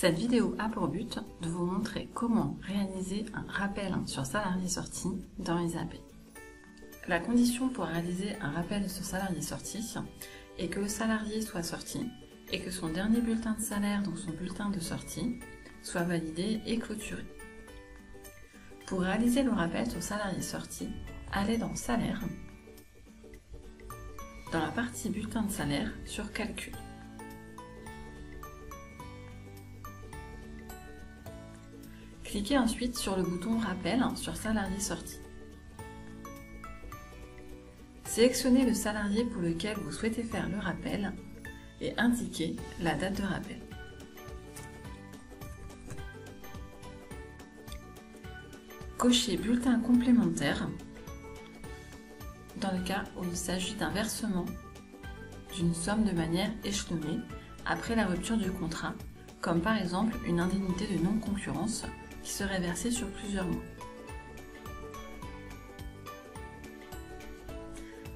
Cette vidéo a pour but de vous montrer comment réaliser un rappel sur salarié sorti dans ISAP. La condition pour réaliser un rappel sur salarié sorti est que le salarié soit sorti et que son dernier bulletin de salaire, donc son bulletin de sortie, soit validé et clôturé. Pour réaliser le rappel sur salarié sorti, allez dans Salaire, dans la partie bulletin de salaire sur Calcul. Cliquez ensuite sur le bouton Rappel sur salarié sorti. Sélectionnez le salarié pour lequel vous souhaitez faire le rappel et indiquez la date de rappel. Cochez Bulletin complémentaire dans le cas où il s'agit d'un versement d'une somme de manière échelonnée après la rupture du contrat, comme par exemple une indemnité de non-concurrence qui serait versée sur plusieurs mois.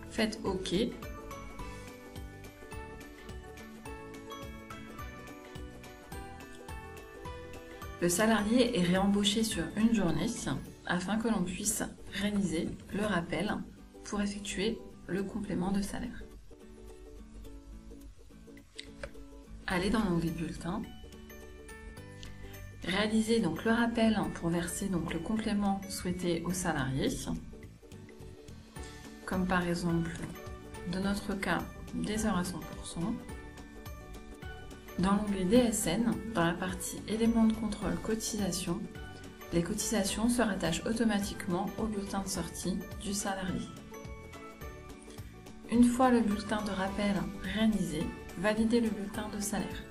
Faites OK. Le salarié est réembauché sur une journée afin que l'on puisse réaliser le rappel pour effectuer le complément de salaire. Allez dans l'onglet Bulletin. Réalisez donc le rappel pour verser donc le complément souhaité au salarié, comme par exemple, dans notre cas, des heures à 100%. Dans l'onglet DSN, dans la partie éléments de contrôle cotisation, les cotisations se rattachent automatiquement au bulletin de sortie du salarié. Une fois le bulletin de rappel réalisé, validez le bulletin de salaire.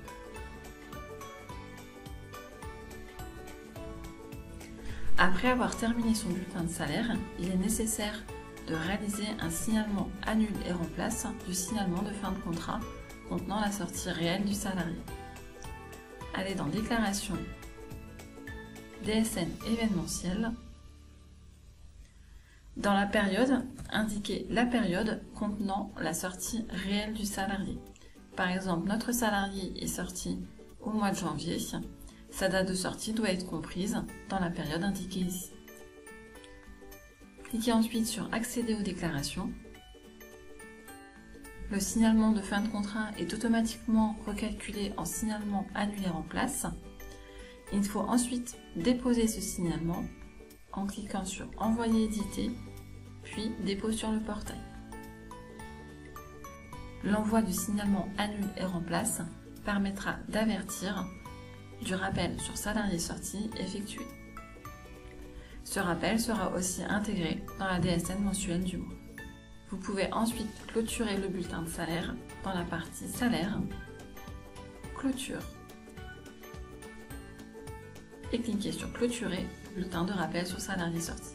Après avoir terminé son bulletin de salaire, il est nécessaire de réaliser un signalement annule et remplace du signalement de fin de contrat contenant la sortie réelle du salarié. Allez dans Déclaration, DSN événementiel. Dans la période, indiquez la période contenant la sortie réelle du salarié. Par exemple, notre salarié est sorti au mois de janvier. Sa date de sortie doit être comprise dans la période indiquée ici. Cliquez ensuite sur Accéder aux déclarations. Le signalement de fin de contrat est automatiquement recalculé en signalement annulé remplace. Il faut ensuite déposer ce signalement en cliquant sur Envoyer éditer, puis Dépôt sur le portail. L'envoi du signalement annule et remplace permettra d'avertir du rappel sur salarié sorti effectué. Ce rappel sera aussi intégré dans la DSN mensuelle du mois. Vous pouvez ensuite clôturer le bulletin de salaire dans la partie Salaire, Clôture et cliquer sur Clôturer, bulletin de rappel sur salarié sorti.